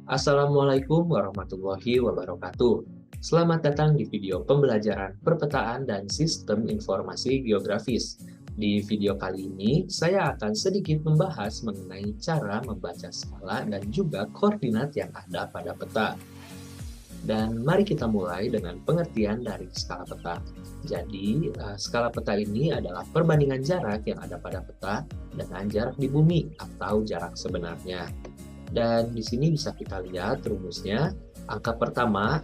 Assalamualaikum warahmatullahi wabarakatuh. Selamat datang di video pembelajaran perpetaan dan sistem informasi geografis. Di video kali ini, saya akan sedikit membahas mengenai cara membaca skala dan juga koordinat yang ada pada peta. Dan mari kita mulai dengan pengertian dari skala peta. Jadi, skala peta ini adalah perbandingan jarak yang ada pada peta dengan jarak di bumi atau jarak sebenarnya. Dan di sini bisa kita lihat rumusnya. Angka pertama,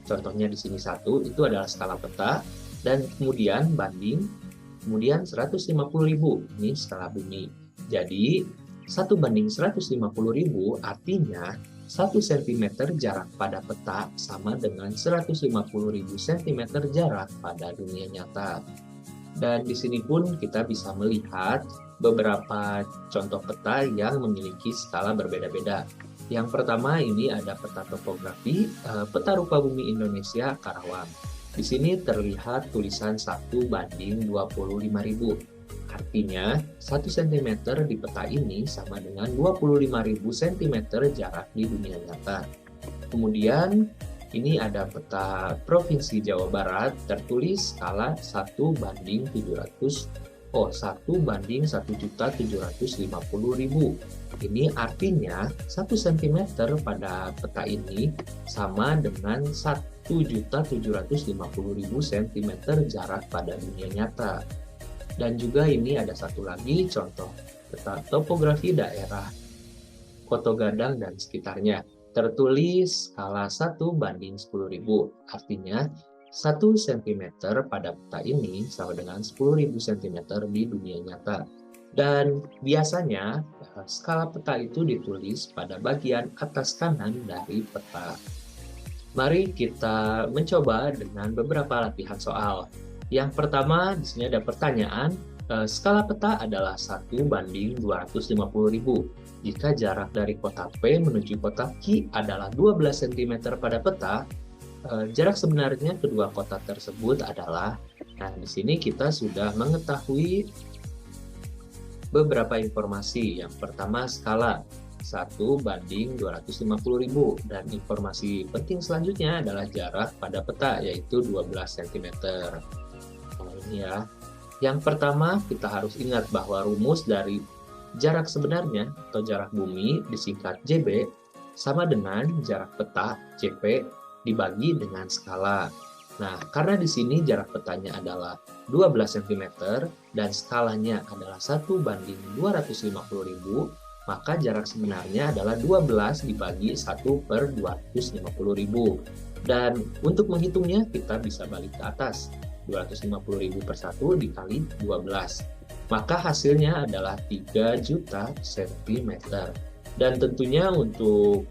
contohnya di sini 1, itu adalah skala peta. Dan kemudian banding, kemudian 150.000, ini skala bumi. Jadi, 1 banding 150.000 artinya 1 cm jarak pada peta sama dengan 150.000 cm jarak pada dunia nyata. Dan di sini pun kita bisa melihat beberapa contoh peta yang memiliki skala berbeda-beda. Yang pertama ini ada peta topografi, peta rupa bumi Indonesia Karawang. Di sini terlihat tulisan 1 banding 25.000. Artinya 1 cm di peta ini sama dengan 25.000 cm jarak di dunia nyata. Kemudian ini ada peta Provinsi Jawa Barat tertulis skala 1 banding 1.750.000. Ini artinya 1 cm pada peta ini sama dengan 1.750.000 cm jarak pada dunia nyata. Dan juga ini ada satu lagi contoh peta topografi daerah Koto Gadang dan sekitarnya. Tertulis skala 1 banding 10.000, artinya 1 cm pada peta ini sama dengan 10.000 cm di dunia nyata. Dan biasanya skala peta itu ditulis pada bagian atas kanan dari peta. Mari kita mencoba dengan beberapa latihan soal. Yang pertama, di sini ada pertanyaan, skala peta adalah 1 banding 250.000. Jika jarak dari kota P menuju kota Q adalah 12 cm pada peta, jarak sebenarnya kedua kota tersebut adalah, nah di sini kita sudah mengetahui beberapa informasi. Yang pertama skala 1 banding 250.000, dan informasi penting selanjutnya adalah jarak pada peta yaitu 12 cm. Nah, ini ya. Yang pertama kita harus ingat bahwa rumus dari jarak sebenarnya atau jarak bumi disingkat JB sama dengan jarak peta CP dibagi dengan skala. Nah, karena di sini jarak petanya adalah 12 cm dan skalanya adalah 1 banding 250.000, maka jarak sebenarnya adalah 12 dibagi 1/250.000. Dan untuk menghitungnya kita bisa balik ke atas. 250.000 per 1 dikali 12. Maka hasilnya adalah 3 juta cm. Dan tentunya untuk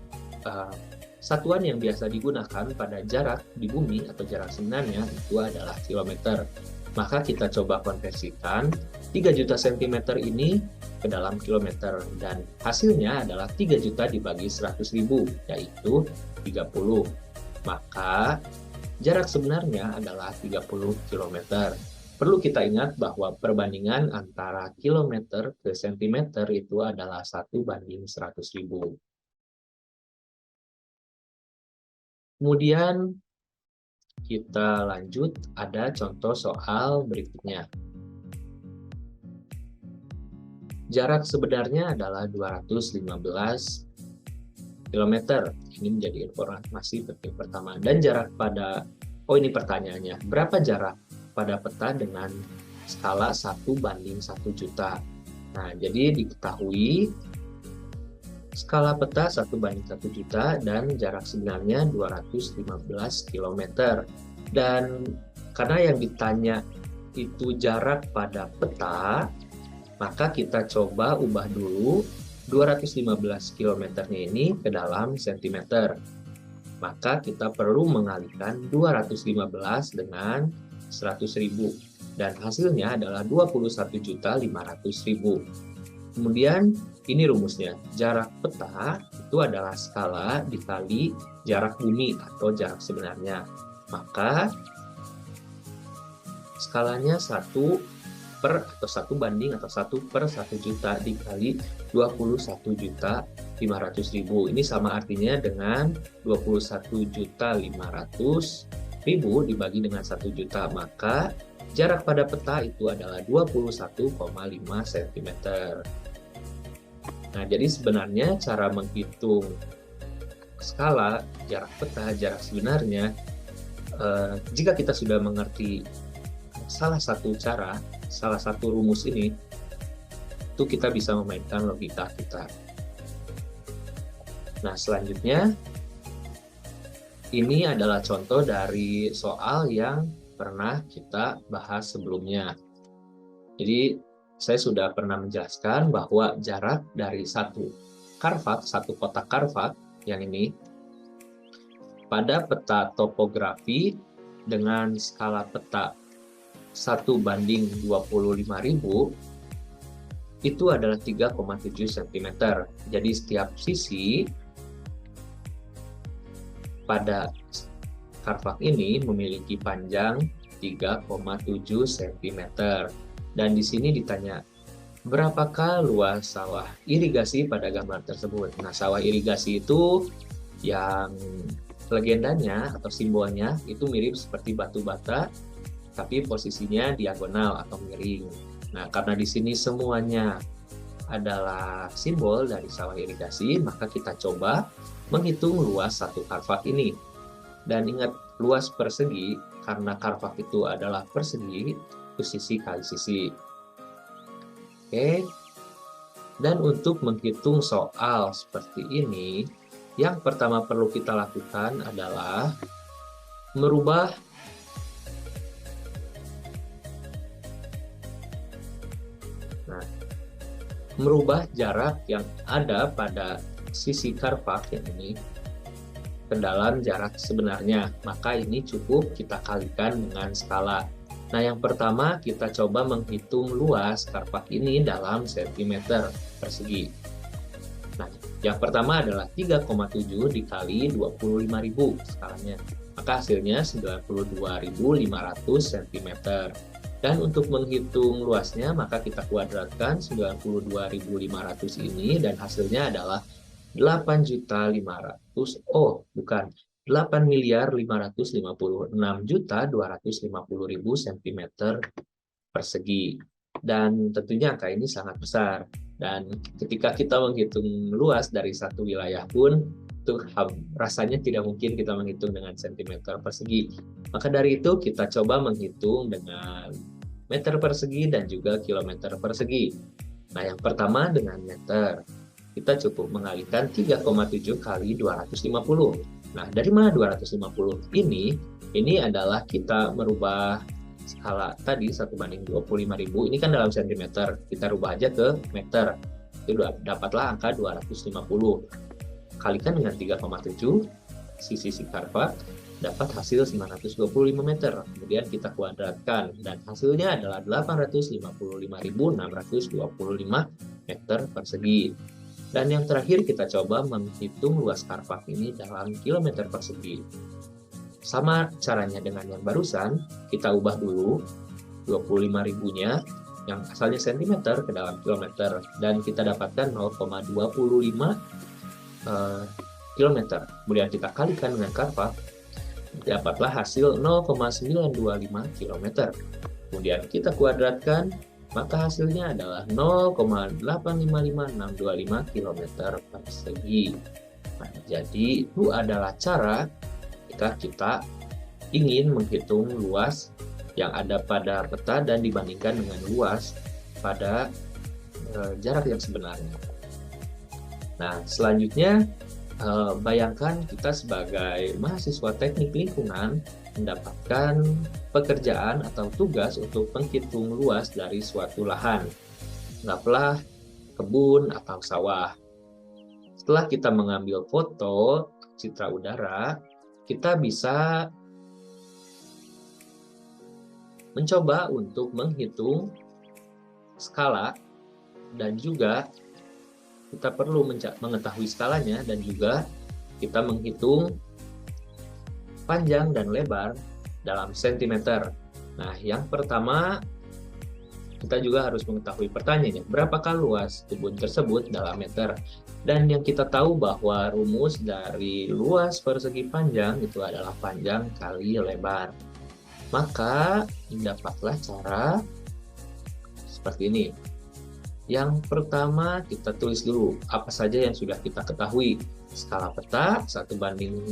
satuan yang biasa digunakan pada jarak di bumi atau jarak sebenarnya itu adalah kilometer. Maka kita coba konversikan 3 juta cm ini ke dalam kilometer, dan hasilnya adalah 3 juta dibagi 100.000 yaitu 30. Maka jarak sebenarnya adalah 30 km. Perlu kita ingat bahwa perbandingan antara kilometer ke sentimeter itu adalah 1 banding 100.000. Kemudian kita lanjut, ada contoh soal berikutnya. Jarak sebenarnya adalah 215 km. Ini menjadi informasi penting pertama. Dan jarak pada, ini pertanyaannya, berapa jarak pada peta dengan skala 1 banding 1 juta? Nah, jadi diketahui skala peta 1 banding 1 juta dan jarak sebenarnya 215 km. Dan karena yang ditanya itu jarak pada peta, maka kita coba ubah dulu 215 km-nya ini ke dalam cm. Maka kita perlu mengalihkan 215 dengan 100.000, dan hasilnya adalah 21.500.000. Kemudian ini rumusnya, jarak peta itu adalah skala dikali jarak bumi atau jarak sebenarnya. Maka skalanya 1 banding 1 per 1 juta dikali 21 juta 500.000. Ini sama artinya dengan 21.500.000 dibagi dengan 1 juta. Maka jarak pada peta itu adalah 21,5 cm. Nah, jadi sebenarnya cara menghitung skala jarak peta, jarak sebenarnya, jika kita sudah mengerti salah satu cara, salah satu rumus ini, itu kita bisa memainkan logika kita. Nah, selanjutnya, ini adalah contoh dari soal yang pernah kita bahas sebelumnya. Jadi, saya sudah pernah menjelaskan bahwa jarak dari satu kotak karvat yang ini, pada peta topografi dengan skala peta 1:25.000, itu adalah 3,7 cm. Jadi setiap sisi pada karvat ini memiliki panjang 3,7 cm. Dan di sini ditanya, berapakah luas sawah irigasi pada gambar tersebut? Nah, sawah irigasi itu yang legendanya atau simbolnya itu mirip seperti batu bata, tapi posisinya diagonal atau miring. Nah, karena di sini semuanya adalah simbol dari sawah irigasi, maka kita coba menghitung luas satu karvat ini. Dan ingat, luas persegi, karena karvat itu adalah persegi, itu sisi kali sisi. Oke. Dan untuk menghitung soal seperti ini, yang pertama perlu kita lakukan adalah merubah jarak yang ada pada sisi karvat yang ini ke dalam jarak sebenarnya. Maka ini cukup kita kalikan dengan skala. Nah, yang pertama kita coba menghitung luas karvat ini dalam sentimeter persegi. Nah, yang pertama adalah 3,7 dikali 25.000 skalanya. Maka hasilnya 92.500 cm. Dan untuk menghitung luasnya, maka kita kuadratkan 92.500 ini, dan hasilnya adalah 8.556.250.000 cm persegi. Dan tentunya angka ini sangat besar. Dan ketika kita menghitung luas dari satu wilayah pun, itu rasanya tidak mungkin kita menghitung dengan sentimeter persegi. Maka dari itu kita coba menghitung dengan meter persegi dan juga kilometer persegi. Nah, yang pertama dengan meter. Kita cukup mengalihkan 3,7 kali 250. Nah, dari mana 250 ini? Ini adalah kita merubah skala tadi 1:25.000, ini kan dalam sentimeter, kita rubah aja ke meter, itu dapatlah angka 250. Kalikan dengan 3,7 sisi karvat, dapat hasil 925 meter. Kemudian kita kuadratkan, dan hasilnya adalah 855.625 meter persegi. Dan yang terakhir kita coba menghitung luas karvat ini dalam kilometer persegi. Sama caranya dengan yang barusan, kita ubah dulu 25.000-nya yang asalnya sentimeter ke dalam kilometer, dan kita dapatkan 0,25 kilometer. Kemudian kita kalikan dengan karvat, dapatlah hasil 0,925 kilometer. Kemudian kita kuadratkan, maka hasilnya adalah 0,855625 kilometer persegi. Nah, jadi itu adalah cara jika kita ingin menghitung luas yang ada pada peta dan dibandingkan dengan luas pada jarak yang sebenarnya. Nah, selanjutnya bayangkan kita sebagai mahasiswa teknik lingkungan mendapatkan pekerjaan atau tugas untuk menghitung luas dari suatu lahan, anggaplah kebun atau sawah. Setelah kita mengambil foto citra udara, kita bisa mencoba untuk menghitung skala, dan juga kita perlu mengetahui skalanya, dan juga kita menghitung panjang dan lebar dalam sentimeter. Nah, yang pertama kita juga harus mengetahui pertanyaannya, berapakah luas kebun tersebut dalam meter? Dan yang kita tahu bahwa rumus dari luas persegi panjang itu adalah panjang kali lebar. Maka dapatlah cara seperti ini. Yang pertama kita tulis dulu apa saja yang sudah kita ketahui. Skala peta 1:500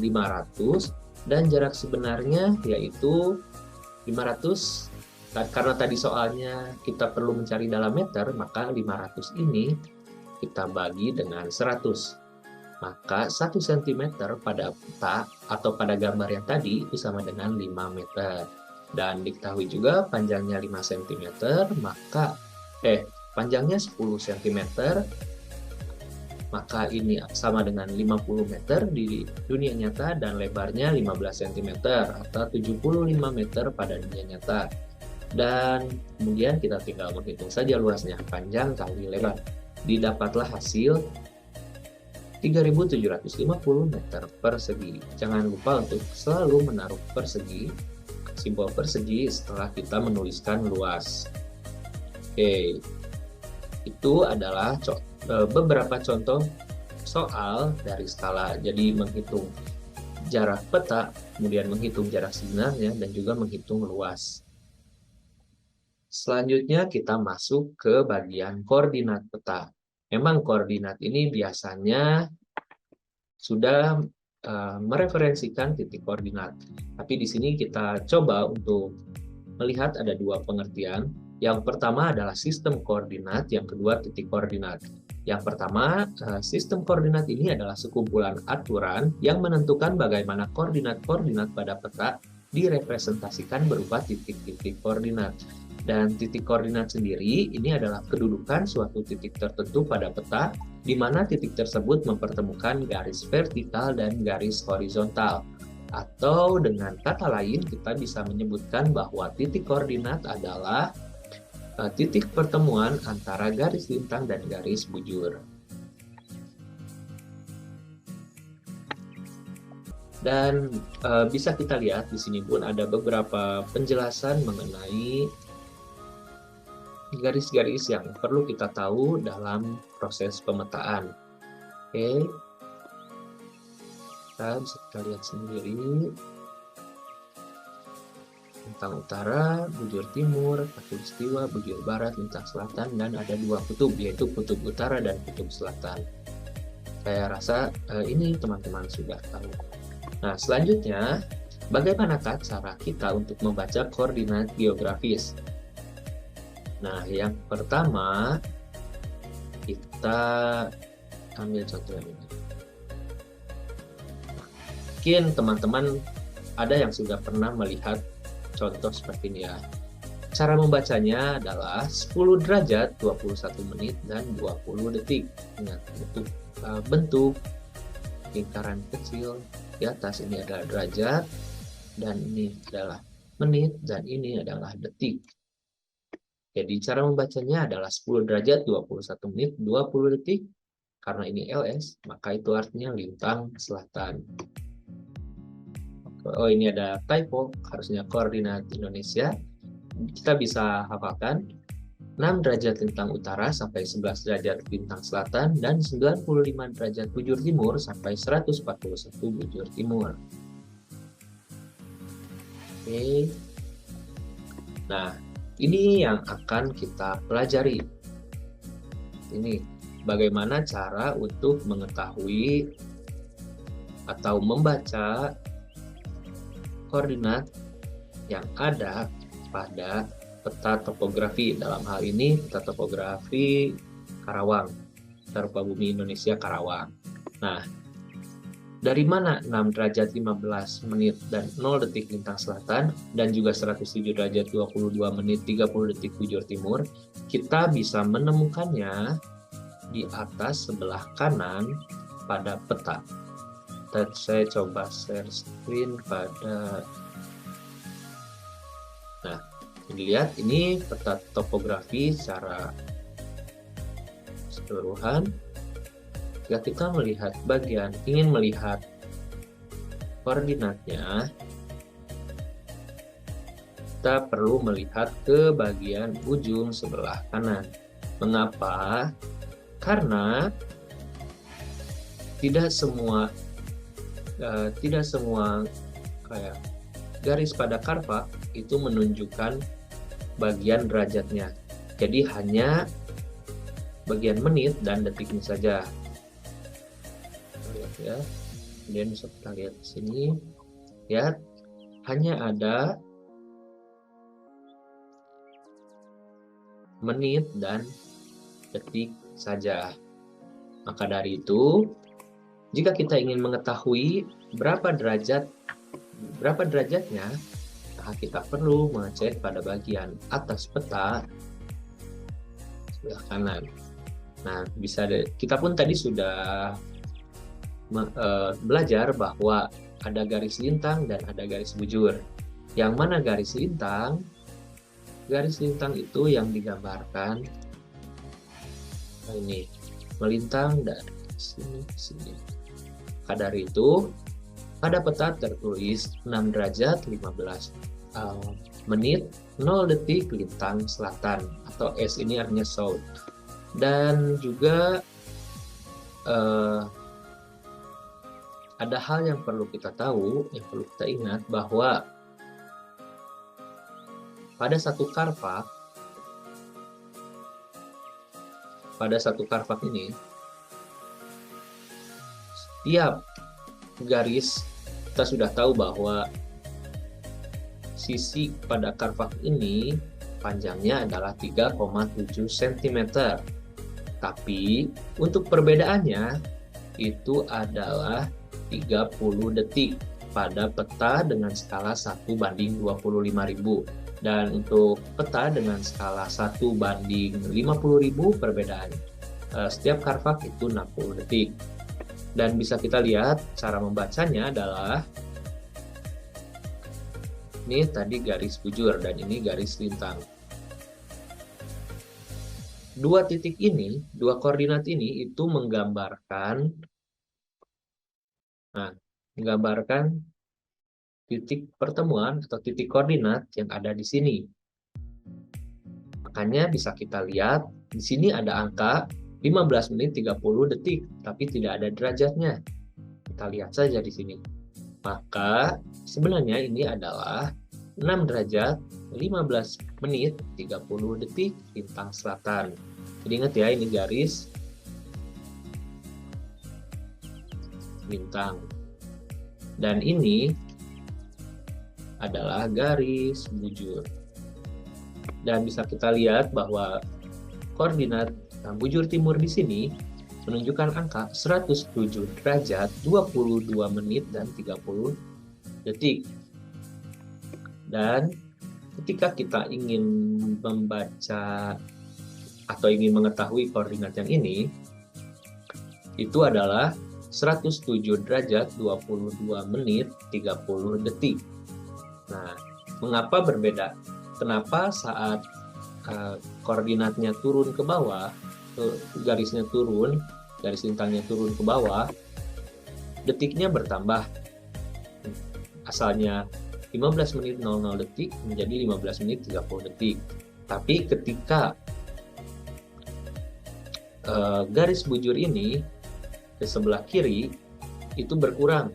dan jarak sebenarnya yaitu 500. Karena tadi soalnya kita perlu mencari dalam meter, maka 500 ini kita bagi dengan 100. Maka 1 cm pada peta atau pada gambar yang tadi itu sama dengan 5 meter. Dan diketahui juga panjangnya 5 cm, maka panjangnya 10 cm, maka ini sama dengan 50 meter di dunia nyata dan lebarnya 15 cm atau 75 meter pada dunia nyata. Dan kemudian kita tinggal menghitung saja luasnya, panjang kali lebar. Didapatlah hasil 3.750 meter persegi. Jangan lupa untuk selalu menaruh persegi, simbol persegi setelah kita menuliskan luas. Oke. Itu adalah beberapa contoh soal dari skala. Jadi menghitung jarak peta, kemudian menghitung jarak sebenarnya, dan juga menghitung luas. Selanjutnya kita masuk ke bagian koordinat peta. Memang koordinat ini biasanya sudah mereferensikan titik koordinat. Tapi di sini kita coba untuk melihat ada dua pengertian. Yang pertama adalah sistem koordinat, yang kedua titik koordinat. Yang pertama, sistem koordinat ini adalah sekumpulan aturan yang menentukan bagaimana koordinat-koordinat pada peta direpresentasikan berupa titik-titik koordinat. Dan titik koordinat sendiri ini adalah kedudukan suatu titik tertentu pada peta, di mana titik tersebut mempertemukan garis vertikal dan garis horizontal. Atau dengan kata lain, kita bisa menyebutkan bahwa titik koordinat adalah titik pertemuan antara garis lintang dan garis bujur. Dan bisa kita lihat di sini pun ada beberapa penjelasan mengenai garis-garis yang perlu kita tahu dalam proses pemetaan. Oke, kita bisa lihat sendiri. Lintang utara, bujur timur, khatulistiwa, bujur barat, lintang selatan, dan ada dua kutub, yaitu kutub utara dan kutub selatan. Saya rasa ini teman-teman sudah tahu. Nah, selanjutnya, bagaimanakah cara kita untuk membaca koordinat geografis? Nah, yang pertama, kita ambil contoh ini. Mungkin teman-teman ada yang sudah pernah melihat contoh seperti ini ya. Cara membacanya adalah 10 derajat, 21 menit, dan 20 detik. Ingat, bentuk lingkaran kecil di atas ini adalah derajat, dan ini adalah menit, dan ini adalah detik. Jadi cara membacanya adalah 10 derajat, 21 menit, 20 detik. Karena ini LS, maka itu artinya lintang selatan. Oh, ini ada typo, harusnya koordinat Indonesia. Kita bisa hafalkan 6 derajat lintang utara sampai 11 derajat lintang selatan dan 95 derajat bujur timur sampai 141 bujur timur. Oke. Nah, ini yang akan kita pelajari. Ini bagaimana cara untuk mengetahui atau membaca koordinat yang ada pada peta topografi. Dalam hal ini peta topografi Karawang, peta rupa bumi Indonesia Karawang. Nah, dari mana 6 derajat 15 menit dan 0 detik lintang selatan dan juga 107 derajat 22 menit 30 detik bujur timur? Kita bisa menemukannya di atas sebelah kanan pada peta. Dan saya coba share screen pada. Nah, dilihat ini peta topografi secara keseluruhan. Jika kita melihat ingin melihat koordinatnya, kita perlu melihat ke bagian ujung sebelah kanan. Mengapa? Karena tidak semua kayak garis pada karva itu menunjukkan bagian derajatnya. Jadi hanya bagian menit dan detiknya saja. Lihat ya. Kemudian bisa kita lihat di sini. Ya, hanya ada menit dan detik saja. Maka dari itu, jika kita ingin mengetahui berapa derajatnya, maka kita perlu mengecek pada bagian atas peta sebelah kanan. Nah, kita pun tadi sudah belajar bahwa ada garis lintang dan ada garis bujur. Yang mana garis lintang? Garis lintang itu yang digambarkan ini, melintang dari sini ke sini. Maka dari itu, pada peta tertulis 6 derajat 15 menit 0 detik lintang selatan, atau S ini artinya south. Dan juga ada hal yang perlu kita tahu, yang perlu kita ingat, bahwa pada satu karvak ini, setiap garis, kita sudah tahu bahwa sisi pada karvak ini panjangnya adalah 3,7 cm. Tapi untuk perbedaannya itu adalah 30 detik pada peta dengan skala 1:25.000, dan untuk peta dengan skala 1:50.000 perbedaan setiap karvak itu 60 detik. Dan bisa kita lihat cara membacanya adalah ini tadi garis bujur dan ini garis lintang. Dua titik ini, dua koordinat ini itu menggambarkan titik pertemuan atau titik koordinat yang ada di sini. Makanya bisa kita lihat di sini ada angka 15 menit 30 detik, tapi tidak ada derajatnya. Kita lihat saja di sini. Maka sebenarnya ini adalah 6 derajat 15 menit 30 detik lintang selatan. Jadi ingat ya, ini garis lintang. Dan ini adalah garis bujur. Dan bisa kita lihat bahwa koordinat bujur timur di sini menunjukkan angka 107 derajat 22 menit dan 30 detik. Dan ketika kita ingin membaca atau ingin mengetahui koordinat yang ini, itu adalah 107 derajat 22 menit 30 detik. Nah, mengapa berbeda? Kenapa saat koordinatnya turun ke bawah, garisnya turun, garis lintangnya turun ke bawah, detiknya bertambah. Asalnya 15 menit 00 detik menjadi 15 menit 30 detik. Tapi ketika garis bujur ini ke sebelah kiri itu berkurang,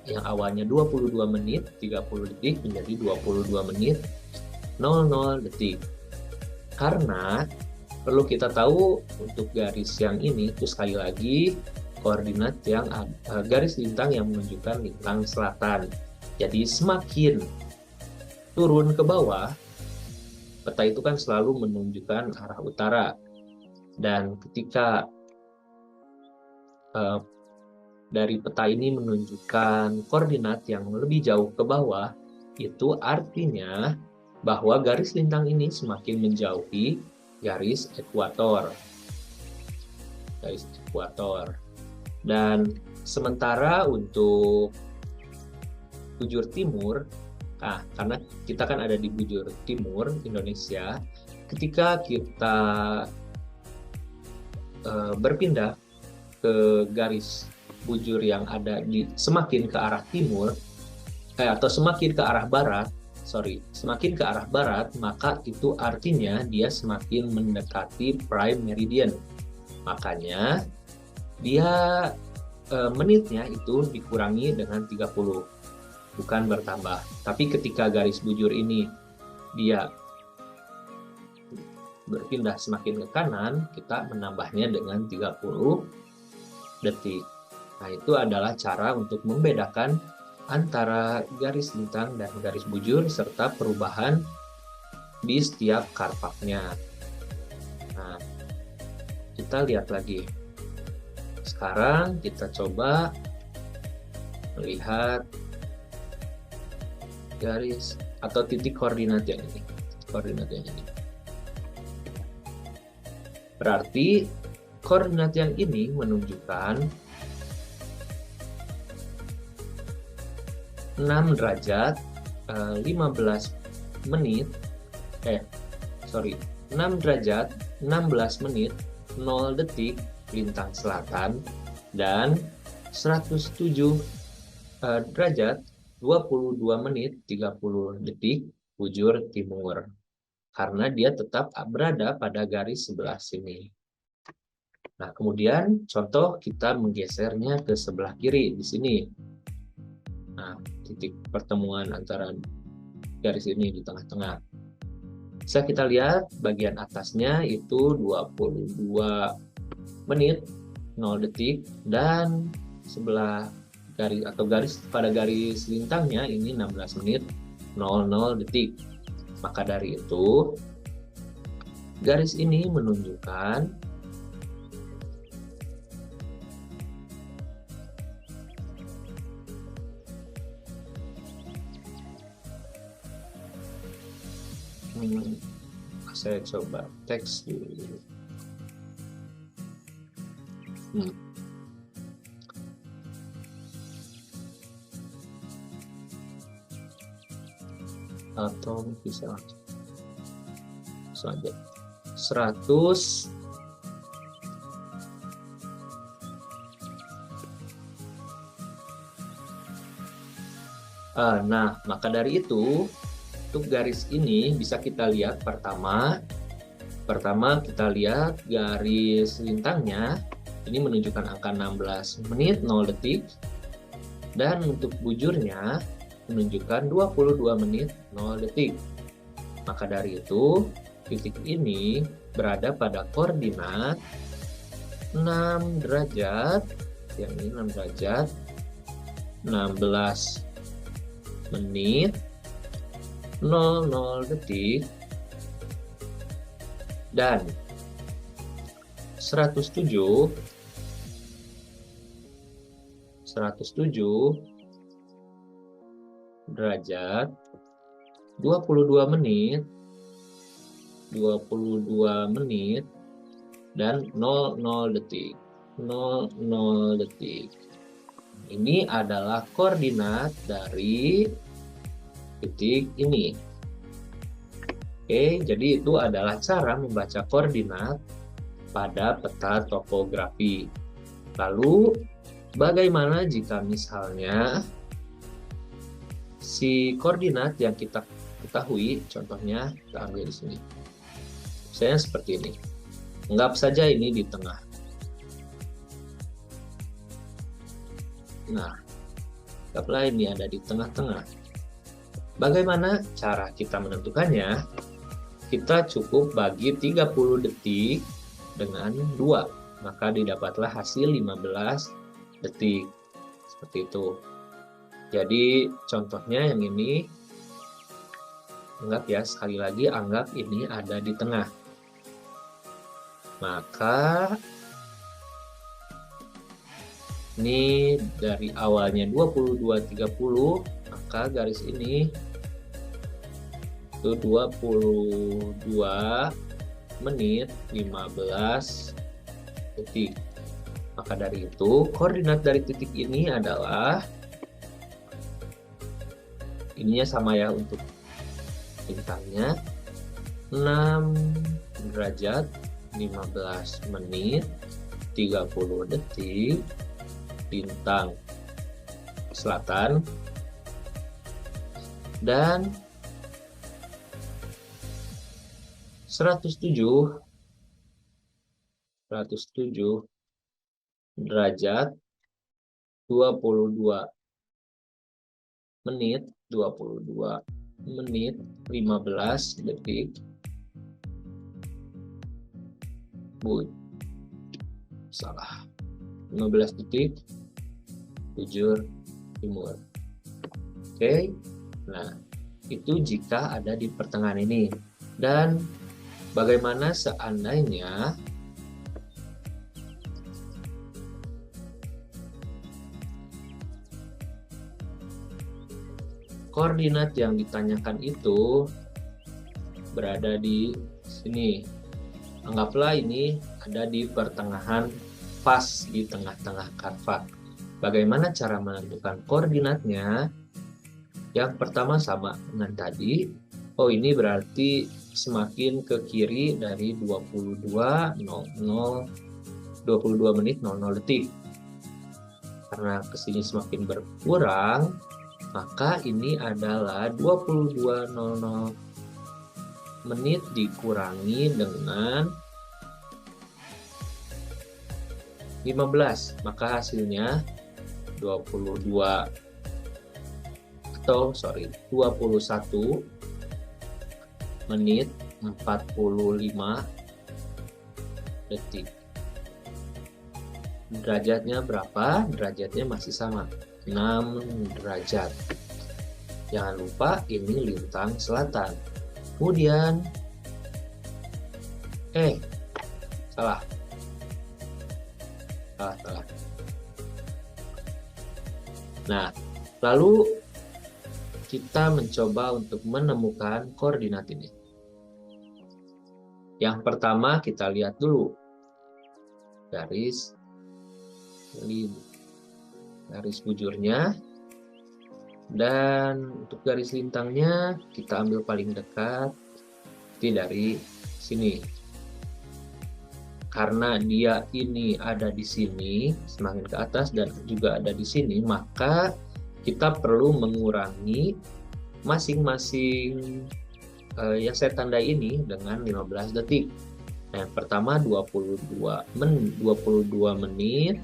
yang awalnya 22 menit 30 detik menjadi 22 menit 00 detik. Karena perlu kita tahu untuk garis yang ini itu sekali lagi koordinat yang garis lintang yang menunjukkan lintang selatan. Jadi semakin turun ke bawah, peta itu kan selalu menunjukkan arah utara. Dan ketika dari peta ini menunjukkan koordinat yang lebih jauh ke bawah, itu artinya bahwa garis lintang ini semakin menjauhi garis ekuator. Garis ekuator. Dan sementara untuk bujur timur, karena kita kan ada di bujur timur Indonesia, ketika kita berpindah ke garis bujur yang ada semakin ke arah timur, atau semakin ke arah barat, semakin ke arah barat, maka itu artinya dia semakin mendekati prime meridian. Makanya dia menitnya itu dikurangi dengan 30, bukan bertambah. Tapi ketika garis bujur ini dia berpindah semakin ke kanan, kita menambahnya dengan 30 detik. Nah, itu adalah cara untuk membedakan antara garis lintang dan garis bujur serta perubahan di setiap karpaknya. Nah, kita lihat lagi. Sekarang kita coba melihat garis atau titik koordinat yang ini. Koordinat yang ini. Berarti koordinat yang ini menunjukkan 6 derajat 15 menit 6 derajat 16 menit 0 detik lintang selatan dan 107 derajat 22 menit 30 detik bujur timur, karena dia tetap berada pada garis sebelah sini. Nah, kemudian contoh kita menggesernya ke sebelah kiri di sini. Nah, titik pertemuan antara garis ini di tengah-tengah. Bisa kita lihat bagian atasnya itu 22 menit 0 detik dan sebelah garis atau garis pada garis lintangnya ini 16 menit 00 detik. Maka dari itu garis ini menunjukkan saya coba teks dulu. Atau bisa langsung aja 100 nah, maka dari itu untuk garis ini bisa kita lihat pertama kita lihat garis lintangnya ini menunjukkan angka 16 menit 0 detik dan untuk bujurnya menunjukkan 22 menit 0 detik. Maka dari itu titik ini berada pada koordinat 6 derajat, yang ini 6 derajat 16 menit 00 detik dan 107 derajat 22 menit dan 00 detik. Ini adalah koordinat dari titik ini. Oke, jadi itu adalah cara membaca koordinat pada peta topografi. Lalu, bagaimana jika misalnya si koordinat yang kita ketahui, contohnya kita ambil di sini. Misalnya seperti ini. Anggap saja ini di tengah. Nah, anggaplah ini ada di tengah-tengah. Bagaimana cara kita menentukannya? Kita cukup bagi 30 detik dengan 2, maka didapatlah hasil 15 detik. Seperti itu. Jadi contohnya yang ini, anggap ya, sekali lagi anggap ini ada di tengah. Maka ini dari awalnya 22.30, maka garis ini itu 22 menit 15 detik. Maka dari itu koordinat dari titik ini adalah ininya sama ya untuk bintangnya 6 derajat 15 menit 30 detik bintang selatan dan 107 derajat 22 menit, 22 menit 15 detik. Salah. 15 detik bujur timur. Oke. Nah, itu jika ada di pertengahan ini. Dan bagaimana seandainya koordinat yang ditanyakan itu berada di sini? Anggaplah ini ada di pertengahan, pas di tengah-tengah karva. Bagaimana cara menentukan koordinatnya? Yang pertama sama dengan tadi. Oh, ini berarti semakin ke kiri dari 22 menit 00 detik. Karena kesini semakin berkurang, maka ini adalah 22.00 menit dikurangi dengan 15, maka hasilnya 21 menit 45 detik. Derajatnya berapa? Derajatnya masih sama, 6 derajat. Jangan lupa ini lintang selatan. Kemudian salah. Nah, lalu kita mencoba untuk menemukan koordinat ini. Yang pertama kita lihat dulu garis bujurnya, dan untuk garis lintangnya kita ambil paling dekat dari sini. Karena dia ini ada di sini, semakin ke atas dan juga ada di sini, maka kita perlu mengurangi masing-masing yang saya tandai ini dengan 15 detik. Nah, yang pertama 22 menit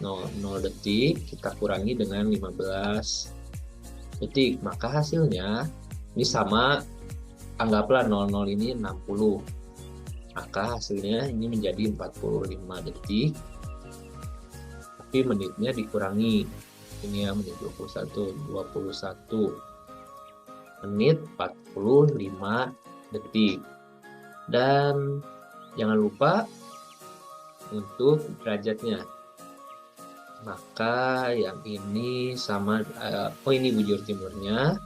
00 detik kita kurangi dengan 15 detik, maka hasilnya ini sama, anggaplah 00 ini 60, maka hasilnya ini menjadi 45 detik, tapi menitnya dikurangi, ini ya menjadi 21 menit 45 detik. Dan jangan lupa untuk derajatnya, maka yang ini sama, ini bujur timurnya,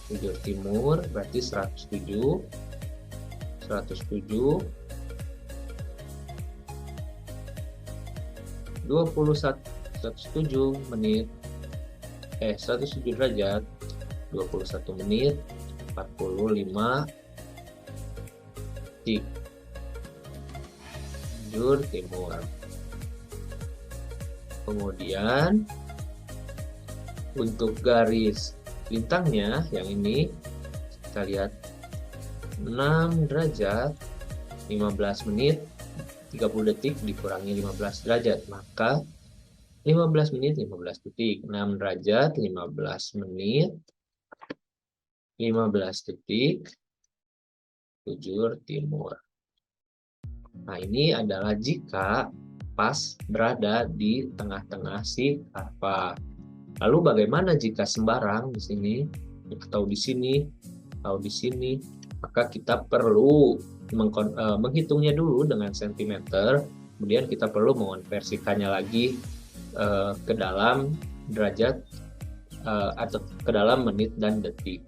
bujur timur berarti 107 21 107 menit 107 derajat 21 menit 45 detik bujur timur. Kemudian untuk garis lintangnya yang ini kita lihat 6 derajat 15 menit 30 detik dikurangi 15 derajat, maka 15 menit 15 detik. 6 derajat 15 menit 15 detik bujur timur. Nah, ini adalah jika pas berada di tengah-tengah si karva. Lalu bagaimana jika sembarang di sini atau di sini atau di sini? Maka kita perlu menghitungnya dulu dengan sentimeter, kemudian kita perlu mengonversikannya lagi ke dalam derajat atau ke dalam menit dan detik.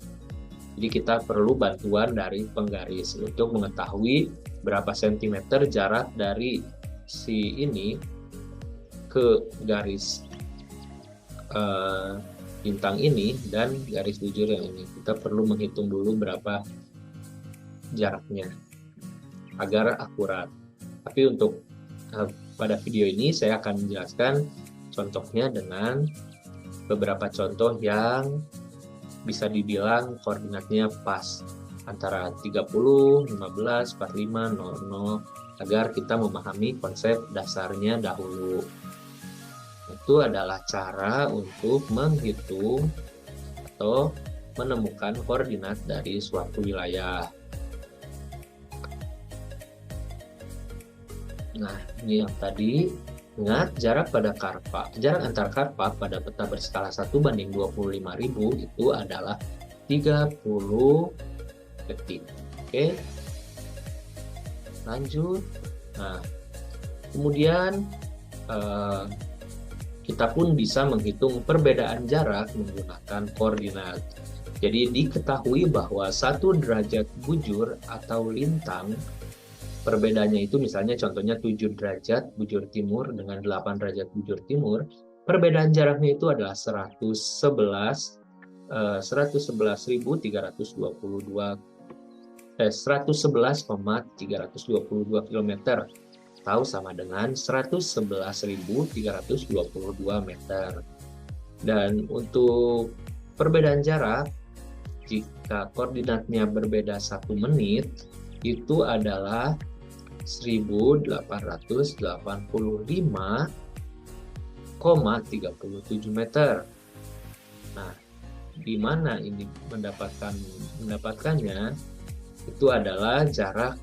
Jadi kita perlu bantuan dari penggaris untuk mengetahui berapa sentimeter jarak dari si ini ke garis bintang ini dan garis bujur yang ini. Kita perlu menghitung dulu berapa jaraknya agar akurat. Tapi untuk pada video ini saya akan menjelaskan contohnya dengan beberapa contoh yang bisa dibilang koordinatnya pas antara 30, 15, 45, 00 agar kita memahami konsep dasarnya dahulu. itu adalah cara untuk menghitung atau menemukan koordinat dari suatu wilayah. Nah, ini yang tadi. Ingat, jarak antar karpa pada peta berskala 1:25.000 itu adalah 30 detik. Oke. Lanjut. Nah, kemudian kita pun bisa menghitung perbedaan jarak menggunakan koordinat. Jadi diketahui bahwa 1 derajat bujur atau lintang, perbedaannya itu misalnya contohnya 7 derajat bujur timur dengan 8 derajat bujur timur, perbedaan jaraknya itu adalah 111,322 km atau sama dengan 111.322 meter. Dan untuk perbedaan jarak, jika koordinatnya berbeda 1 menit, itu adalah 1885,37 meter. Nah, di mana ini mendapatkannya? Itu adalah jarak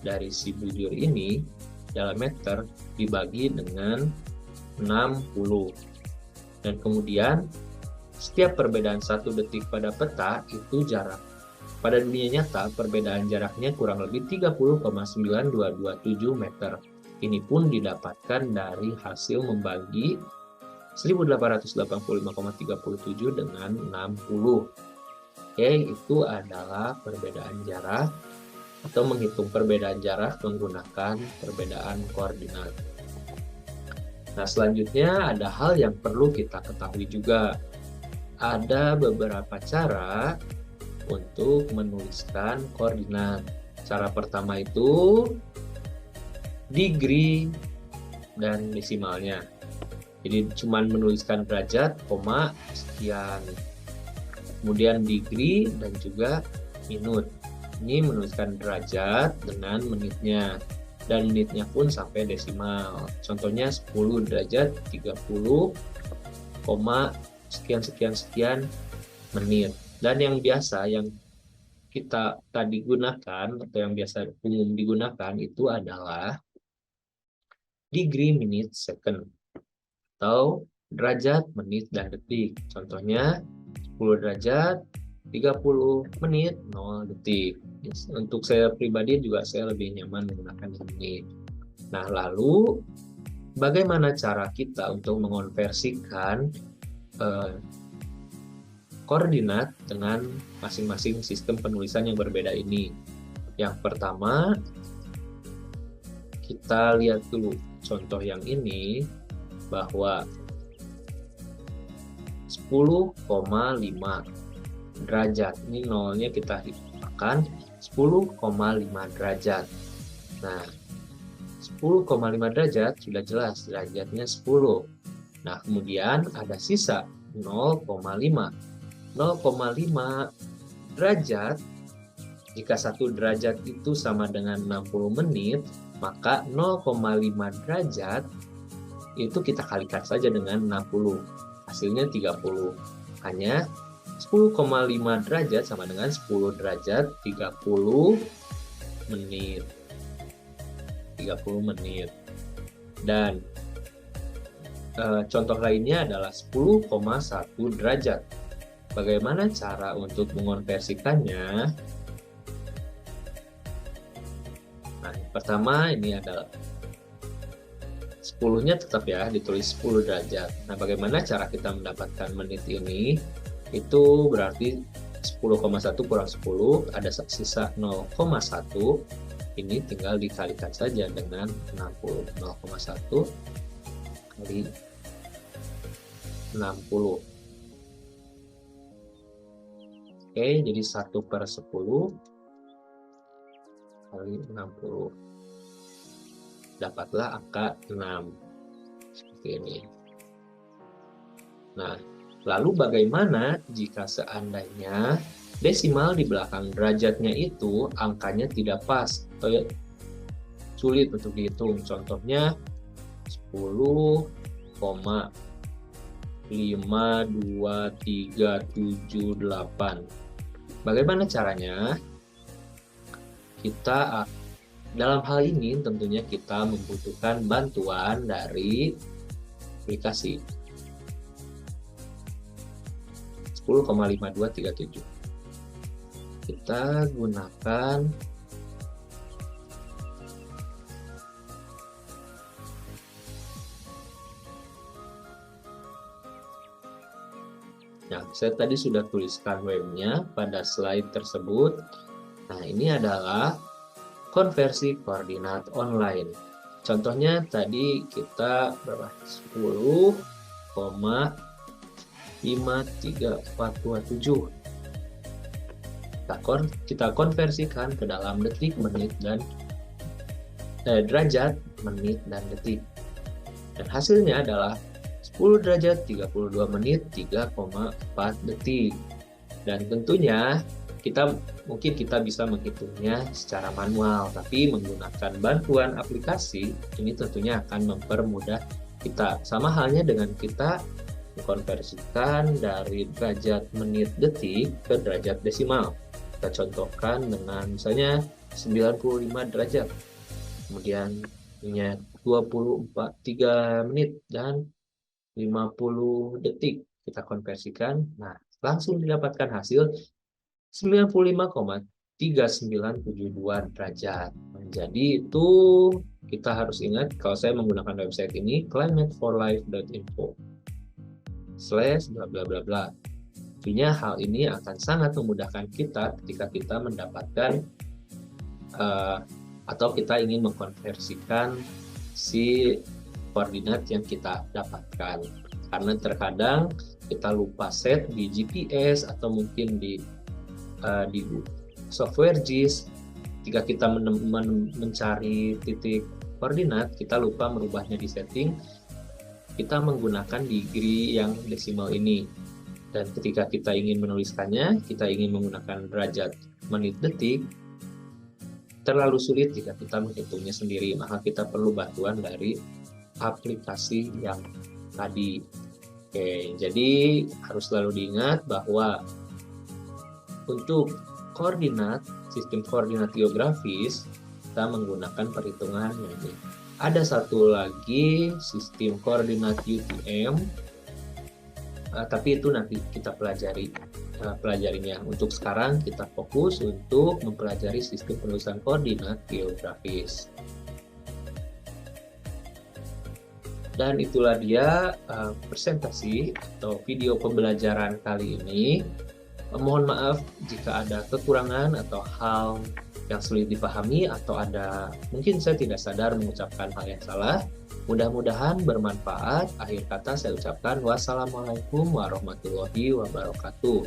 dari si bujur ini dalam meter dibagi dengan 60. Dan kemudian setiap perbedaan 1 detik pada peta itu jarak. Pada dunia nyata, perbedaan jaraknya kurang lebih 30,9227 meter. Ini pun didapatkan dari hasil membagi 1885,37 dengan 60. Oke, itu adalah perbedaan jarak atau menghitung perbedaan jarak menggunakan perbedaan koordinat. Nah, selanjutnya ada hal yang perlu kita ketahui juga. Ada beberapa cara untuk menuliskan koordinat. Cara pertama itu degree dan desimalnya. Jadi cuman menuliskan derajat, koma, sekian. Kemudian degree dan juga minut. Ini menuliskan derajat dengan menitnya. Dan menitnya pun sampai desimal. Contohnya 10 derajat 30, koma, sekian menit. Dan yang biasa yang kita tadi gunakan atau yang biasa umum digunakan itu adalah degree, minute, second atau derajat, menit, dan detik. Contohnya 10 derajat 30 menit 0 detik. Untuk saya pribadi juga saya lebih nyaman menggunakan ini. Nah, lalu bagaimana cara kita untuk mengonversikan koordinat dengan masing-masing sistem penulisan yang berbeda ini? Yang pertama, kita lihat dulu contoh yang ini, bahwa 10,5 derajat, ini nolnya kita akan 10,5 derajat. Nah, 10,5 derajat sudah jelas derajatnya 10. Nah, kemudian ada sisa 0,5. 0,5 derajat, jika 1 derajat itu sama dengan 60 menit, maka 0,5 derajat itu kita kalikan saja dengan 60. Hasilnya 30. Hanya 10,5 derajat sama dengan 10 derajat 30 menit. 30 menit. Dan contoh lainnya adalah 10,1 derajat. Bagaimana cara untuk mengonversikannya? Nah, pertama ini adalah 10-nya tetap ya ditulis 10 derajat. Nah, bagaimana cara kita mendapatkan menit ini? Itu berarti 10,1 kurang 10 ada sisa 0,1. Ini tinggal dikalikan saja dengan 60. 0,1 kali 60. Oke, jadi 1/10 kali 60. Dapatlah angka 6. Seperti ini. Nah, lalu bagaimana jika seandainya desimal di belakang derajatnya itu angkanya tidak pas atau sulit untuk dihitung? Contohnya 10,5 5, 2, 3, 7, 8. Bagaimana caranya? Dalam hal ini tentunya kita membutuhkan bantuan dari aplikasi 10,5237. Kita gunakan saya tadi sudah tuliskan webnya pada slide tersebut. Nah, ini adalah konversi koordinat online. Contohnya tadi kita berapa? 10,53427. Kita konversikan ke dalam detik, menit, dan derajat, menit, dan detik. Dan hasilnya adalah 10 derajat 32 menit 3,4 detik. Dan tentunya mungkin kita bisa menghitungnya secara manual, tapi menggunakan bantuan aplikasi ini tentunya akan mempermudah kita. Sama halnya dengan kita mengkonversikan dari derajat menit detik ke derajat desimal. Kita contohkan dengan misalnya 95 derajat, kemudian punya 3 menit dan 50 detik. Kita konversikan, nah langsung didapatkan hasil 95,3972 derajat. Jadi itu kita harus ingat, kalau saya menggunakan website ini climateforlife.info/bla bla bla bla. Artinya hal ini akan sangat memudahkan kita ketika kita mendapatkan atau kita ingin mengkonversikan si koordinat yang kita dapatkan. Karena terkadang kita lupa set di GPS atau mungkin di software JIS. Jika kita mencari titik koordinat, kita lupa merubahnya di setting, kita menggunakan degree yang desimal ini. Dan ketika kita ingin menuliskannya, kita ingin menggunakan derajat, menit, detik, terlalu sulit jika kita menghitungnya sendiri, maka kita perlu bantuan dari aplikasi yang tadi. Oke, jadi harus selalu diingat bahwa untuk koordinat, sistem koordinat geografis, kita menggunakan perhitungan ini. Ada satu lagi sistem koordinat UTM, tapi itu nanti kita pelajarinya. Untuk sekarang kita fokus untuk mempelajari sistem penulisan koordinat geografis. Dan itulah dia presentasi atau video pembelajaran kali ini. Mohon maaf jika ada kekurangan atau hal yang sulit dipahami, atau mungkin saya tidak sadar mengucapkan hal yang salah. Mudah-mudahan bermanfaat. Akhir kata saya ucapkan wassalamualaikum warahmatullahi wabarakatuh.